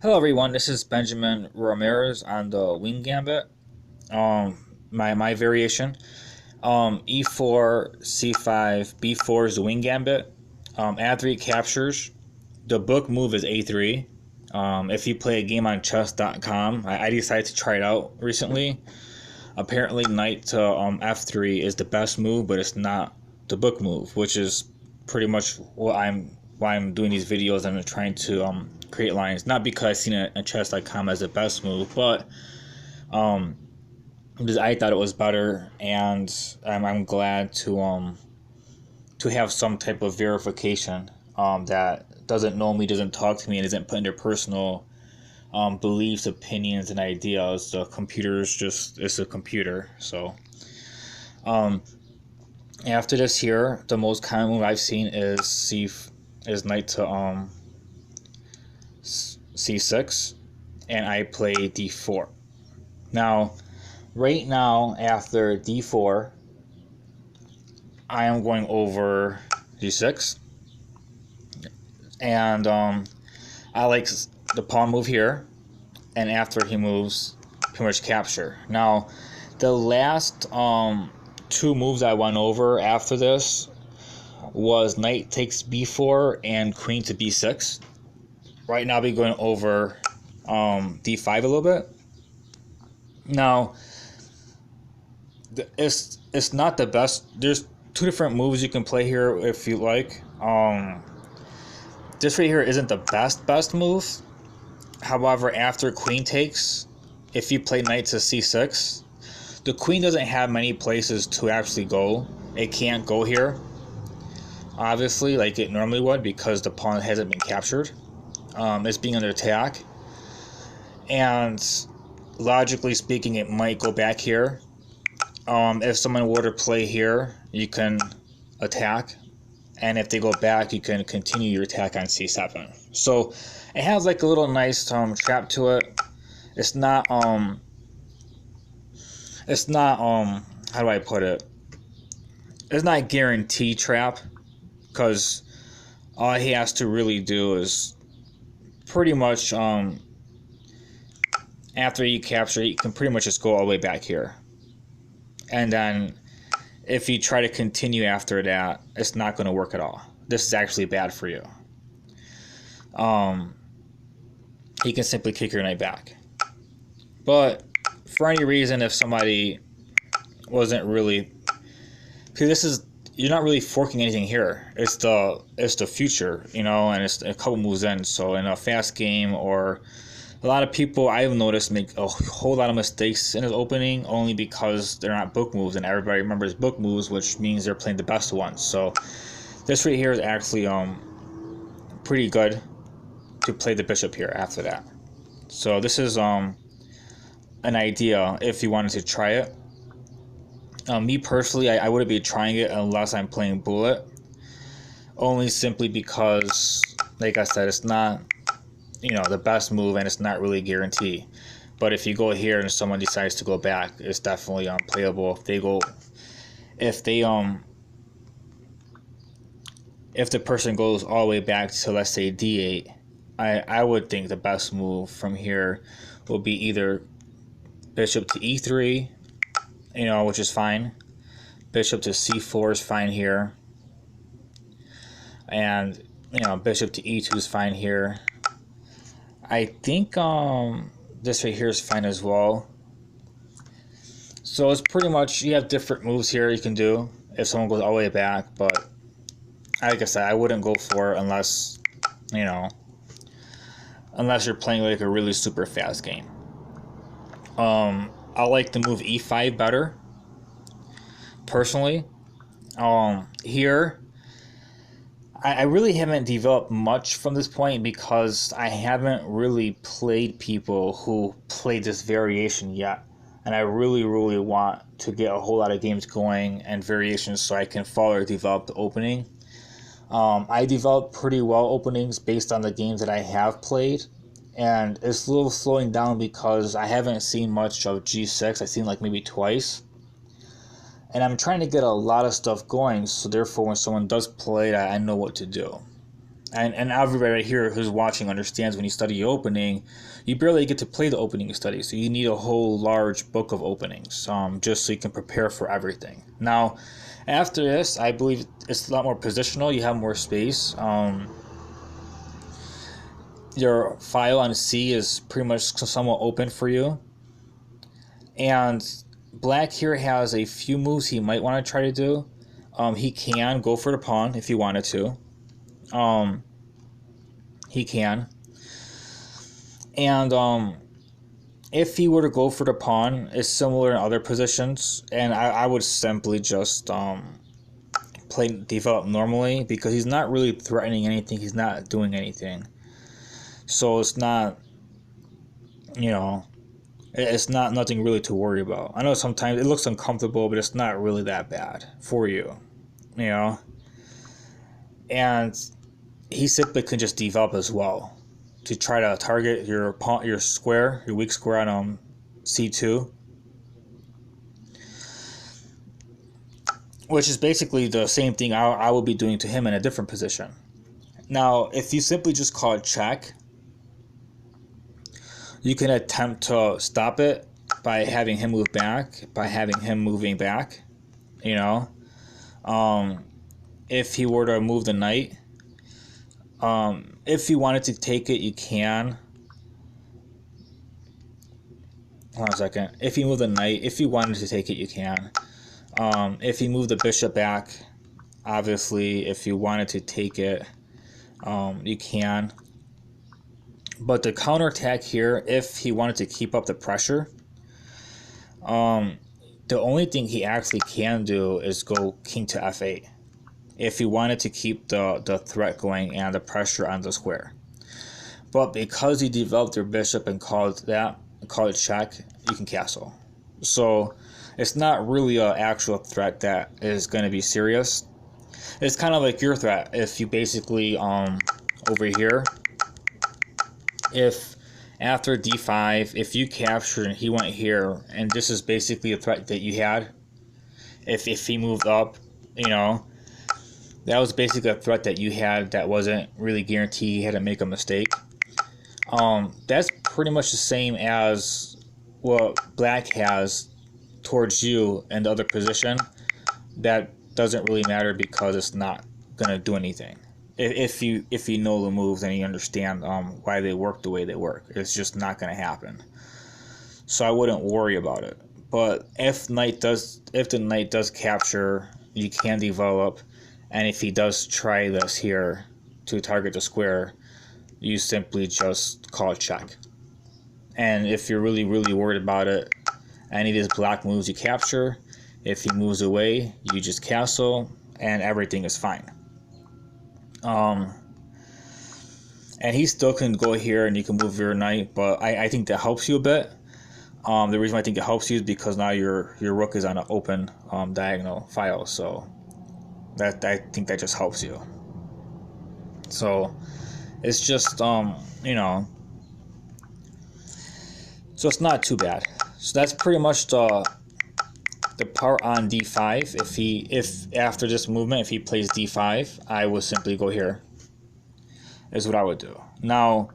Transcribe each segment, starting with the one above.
Hello everyone, this is Benjamin Ramirez on the wing gambit. My variation. E4, C5, B4 is the wing gambit. Add 3 captures. The book move is A3. If you play a game on chess.com, I decided to try it out recently. Apparently knight to F3 is the best move, but it's not the book move, which is pretty much why I'm doing these videos and I'm trying to create lines. Not because I've seen it on chess.com as the best move, but um, because I thought it was better, and I'm glad to have some type of verification that doesn't know me, doesn't talk to me, and isn't putting their personal beliefs, opinions, and ideas. The computer is just it's a computer. So um, after this here, the most common move I've seen is knight to c6, and I play d4. Now, right now after d4, I am going over d6, and I like the pawn move here, and after he moves, pretty much capture. Now, the last two moves I went over after this was knight takes b4 and queen to b6. Right now I'll be going over d5 a little bit. Now, it's not the best. There's two different moves you can play here if you like. This right here isn't the best move. However, after queen takes, if you play knight to c6, the queen doesn't have many places to actually go. It can't go here, obviously, like it normally would, because the pawn hasn't been captured. It's being under attack, and logically speaking, it might go back here. If someone were to play here, you can attack, and if they go back, you can continue your attack on c7. So it has like a little nice trap to it. It's not how do I put it? It's not a guarantee trap, because all he has to really do is pretty much after you capture it, you can pretty much just go all the way back here. And then if you try to continue after that, it's not going to work at all. This is actually bad for you. You can simply kick your knight back. But for any reason, if somebody wasn't really, because this is, you're not really forking anything here. It's the future, and it's a couple moves in. So in a fast game, or a lot of people I've noticed make a whole lot of mistakes in his opening only because they're not book moves, and everybody remembers book moves, which means they're playing the best ones. So this right here is actually pretty good to play the bishop here after that. So this is an idea if you wanted to try it. Me personally, I wouldn't be trying it unless I'm playing bullet, only simply because, like I said, it's not the best move, and it's not really a guarantee. But if you go here and someone decides to go back, it's definitely playable. If the person goes all the way back to, let's say, d8, I would think the best move from here will be either bishop to e3, which is fine. Bishop to c4 is fine here, and bishop to e2 is fine here. I think this right here is fine as well. So it's pretty much, you have different moves here you can do if someone goes all the way back, but like I said, I wouldn't go for it unless you're playing like a really super fast game. I like the move e5 better, personally. Here, I really haven't developed much from this point because I haven't really played people who played this variation yet. And I really, really want to get a whole lot of games going and variations so I can further develop the opening. I developed pretty well openings based on the games that I have played. And it's a little slowing down because I haven't seen much of g6. I've seen like maybe twice. And I'm trying to get a lot of stuff going, so therefore when someone does play it, I know what to do. and everybody right here who's watching understands when you study opening, you barely get to play the opening you study. So you need a whole large book of openings, just so you can prepare for everything. Now, after this, I believe it's a lot more positional. You have more space. Your file on C is pretty much somewhat open for you. And black here has a few moves he might want to try to do. He can go for the pawn if he wanted to. He can. And if he were to go for the pawn, it's similar in other positions. And I would simply just develop normally, because he's not really threatening anything. He's not doing anything. So it's not, it's not nothing really to worry about. I know sometimes it looks uncomfortable, but it's not really that bad for you, And he simply can just develop as well to try to target your pawn, your weak square on C2, which is basically the same thing I will be doing to him in a different position. Now, if you simply just call it check, you can attempt to stop it by having him move back, by having him moving back, If he were to move the knight, if you wanted to take it, you can. Hold on a second. If you move the knight, if you wanted to take it, you can. If you move the bishop back, obviously, if you wanted to take it, you can. But the counterattack here, if he wanted to keep up the pressure, the only thing he actually can do is go king to f8. If he wanted to keep the threat going and the pressure on the square. But because he developed your bishop and called it check, you can castle. So it's not really an actual threat that is going to be serious. It's kind of like your threat. If you basically, over here, if after d5, if you captured and he went here, and this is basically a threat that you had, if he moved up, that was basically a threat that you had that wasn't really guaranteed. You had to make a mistake. That's pretty much the same as what black has towards you in the other position. That doesn't really matter because it's not gonna do anything. If you know the moves and you understand why they work the way they work, it's just not gonna happen. So I wouldn't worry about it. But if the knight does capture, you can develop, and if he does try this here to target the square, you simply just call it check. And if you're really, really worried about it, any of these black moves you capture, if he moves away, you just castle, and everything is fine. And he still can go here, and you can move your knight, but I think that helps you a bit. The reason I think it helps you is because now your rook is on an open diagonal file, so I think that just helps you. So it's just so it's not too bad. So that's pretty much the part on d5. If after this movement, if he plays d5, I would simply go here, is what I would do. Now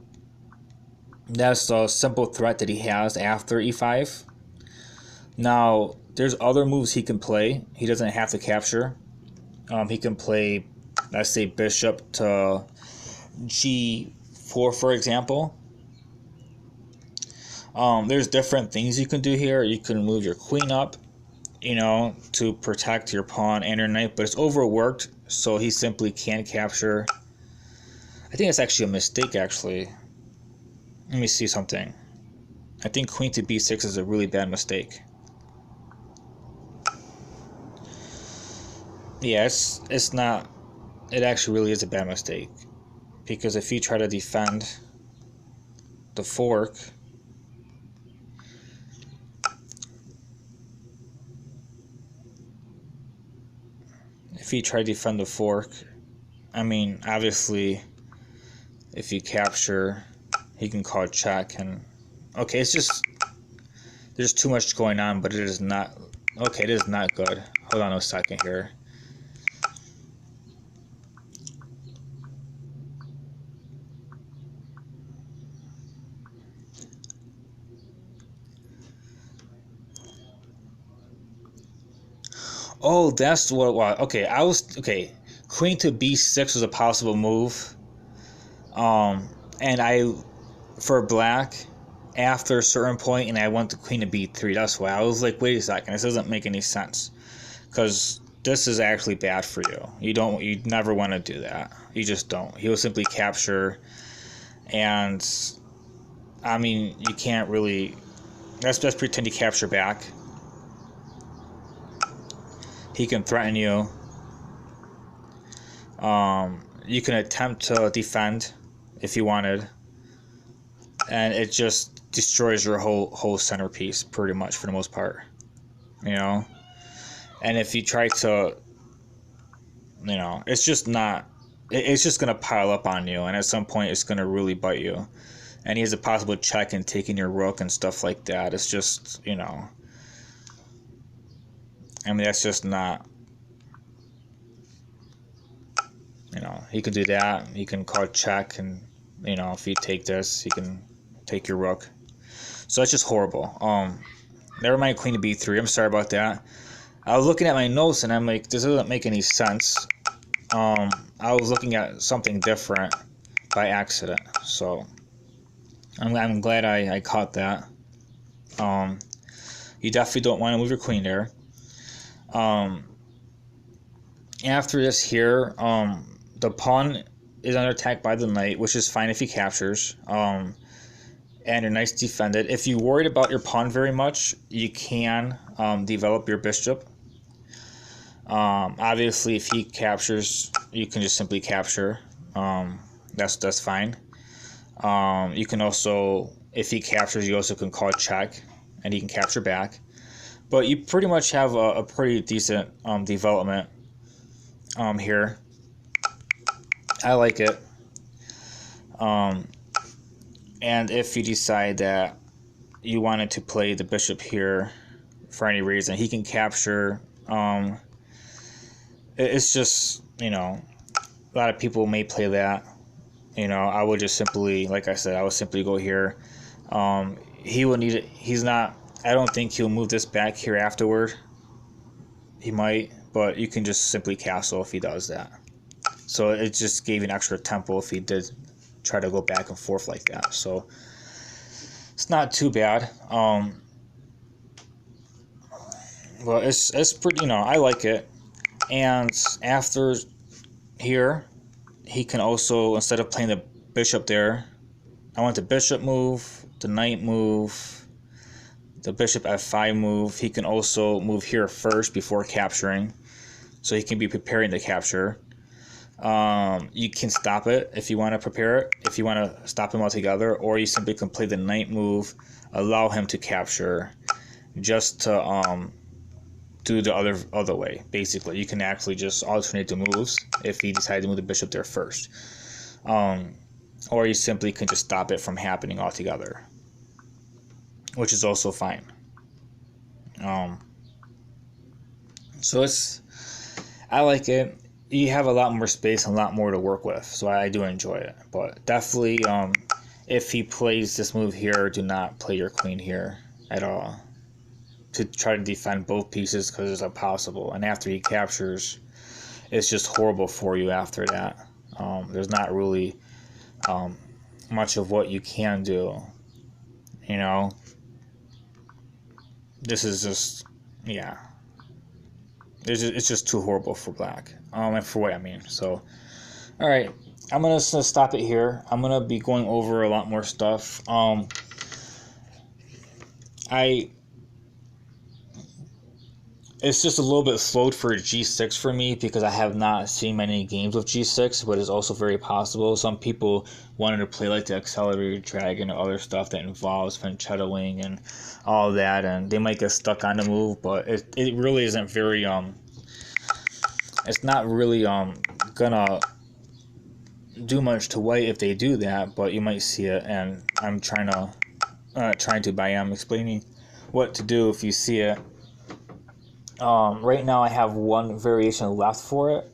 that's a simple threat that he has after e5. Now there's other moves he can play. He doesn't have to capture. He can play, let's say, bishop to g4, for example. There's different things you can do here. You can move your queen up, to protect your pawn and your knight, but it's overworked, so he simply can't capture. I think it's actually a mistake, actually. Let me see something. I think queen to b6 is a really bad mistake. Yeah, it's not. It actually really is a bad mistake, because if you try to defend the fork, I mean, obviously, if you capture, he can call check, and okay, it's just there's too much going on, but it is not okay. It is not good. Hold on a second here. Oh, that's what it was. Okay, okay. Queen to b6 was a possible move. And I for black after a certain point, and I went to queen to b3. That's why I was like, wait a second, this doesn't make any sense, because this is actually bad for you. You never want to do that. You just don't. He will simply capture, and I mean, you can't really. Let's just pretend you capture back. He can threaten you. You can attempt to defend if you wanted, and it just destroys your whole centerpiece pretty much for the most part, you know. And if you try to, you know, it's just not. It's just gonna pile up on you, and at some point, it's gonna really bite you. And he has a possible check in taking your rook and stuff like that. It's just, you know. I mean, that's just not. You know, he can do that. He can call check, and you know, if you take this, he can take your rook. So that's just horrible. Never mind queen to b3. I'm sorry about that. I was looking at my notes, and I'm like, this doesn't make any sense. I was looking at something different by accident, so I'm glad I caught that. You definitely don't want to move your queen there. After this here, the pawn is under attack by the knight, which is fine if he captures. And your knight's defended. If you worried about your pawn very much, you can develop your bishop. Obviously, if he captures, you can just simply capture. That's fine. You can also, if he captures, you also can call check, and he can capture back. But you pretty much have a pretty decent development here. I like it. And if you decide that you wanted to play the bishop here for any reason, he can capture. It's just, you know, a lot of people may play that. You know, I would just simply, like I said, I would simply go here. He will need it. He's not. I don't think he'll move this back here afterward. He might, but you can just simply castle if he does that. So it just gave you an extra tempo if he did try to go back and forth like that. So it's not too bad. Well, it's pretty. You know, I like it. And after here, he can also, instead of playing the bishop there, I want the bishop move, the knight move, the bishop f5 move. He can also move here first before capturing, so he can be preparing to capture. You can stop it if you want to prepare it, if you want to stop him altogether, or you simply can play the knight move, allow him to capture, just to do the other way. Basically, you can actually just alternate the moves if he decides to move the bishop there first, or you simply can just stop it from happening altogether, which is also fine. So I like it. You have a lot more space and a lot more to work with, so I do enjoy it. But definitely, if he plays this move here, do not play your queen here at all, to try to defend both pieces, because it's impossible. And after he captures, it's just horrible for you after that. There's not really much of what you can do. You know, this is just, yeah. It's just too horrible for black, and for white, I mean. So, all right, I'm gonna stop it here. I'm gonna be going over a lot more stuff. It's just a little bit slowed for G6 for me, because I have not seen many games of G6, but it's also very possible. Some people wanted to play like the accelerated dragon or other stuff that involves fianchettoing and all that, and they might get stuck on the move, but it really isn't very it's not really gonna do much to white if they do that, but you might see it. And I'm trying to by explaining what to do if you see it. Right now I have one variation left for it.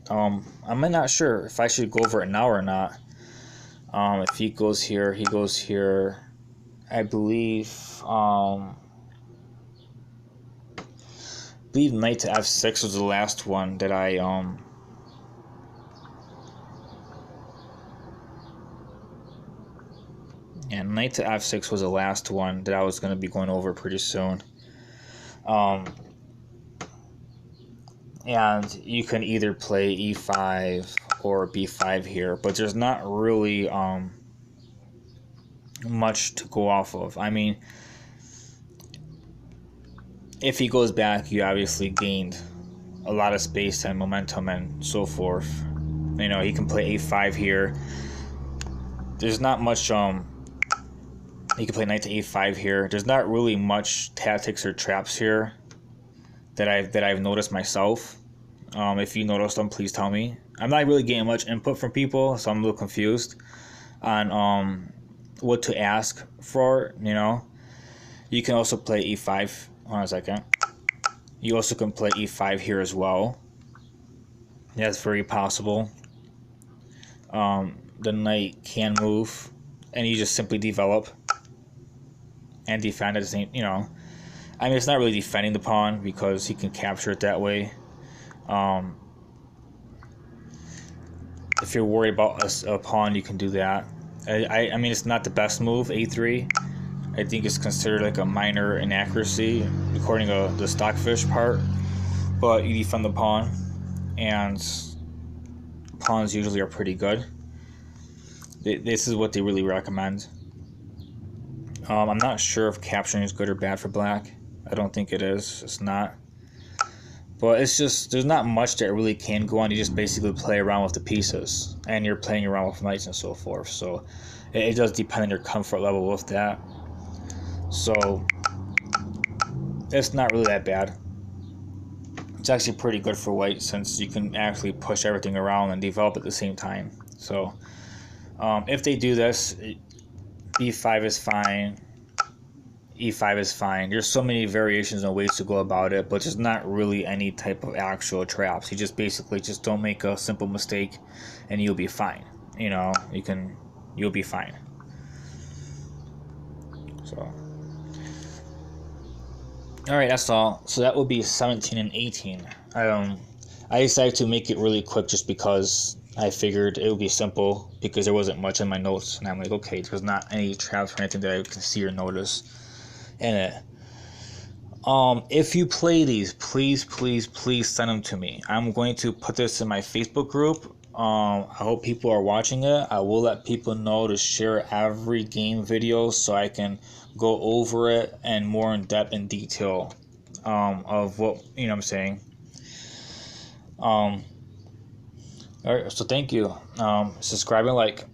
I'm not sure if I should go over it now or not. If he goes here, he goes here. I believe believe knight to f6 was the last one that I yeah, knight to f6 was the last one that I was going to be going over pretty soon. And you can either play e5 or b5 here, but there's not really much to go off of. I mean, if he goes back, you obviously gained a lot of space and momentum and so forth. You know, he can play a5 here. There's not much he can play knight to a5 here. There's not really much tactics or traps here that I've noticed myself. If you noticed them, please tell me. I'm not really getting much input from people, so I'm a little confused on what to ask for. You know, you can also play e5. Hold on a second. You also can play e5 here as well. That's very possible. The knight can move, and you just simply develop and defend at the same. You know, I mean, it's not really defending the pawn because he can capture it that way. If you're worried about a pawn, you can do that. I mean, it's not the best move, a3. I think it's considered like a minor inaccuracy according to the Stockfish part. But you defend the pawn, and pawns usually are pretty good. This is what they really recommend. I'm not sure if capturing is good or bad for black. I don't think it is. It's not. But it's just, there's not much that really can go on. You just basically play around with the pieces. And you're playing around with knights and so forth. So it does depend on your comfort level with that. So it's not really that bad. It's actually pretty good for white since you can actually push everything around and develop at the same time. So if they do this, b5 is fine. e5 is fine. There's so many variations and ways to go about it, but there's not really any type of actual traps. You just basically just don't make a simple mistake and you'll be fine. You know, you'll be fine. So alright, that's all. So that would be 17 and 18. I decided to make it really quick just because I figured it would be simple because there wasn't much in my notes, and I'm like, okay, there's not any traps or anything that I can see or notice in it. If you play these, please send them to me. I'm going to put this in my Facebook group. I hope people are watching it. I will let people know to share every game video so I can go over it and more in depth and detail of what, you know what I'm saying. Alright, so thank you. Subscribe and like.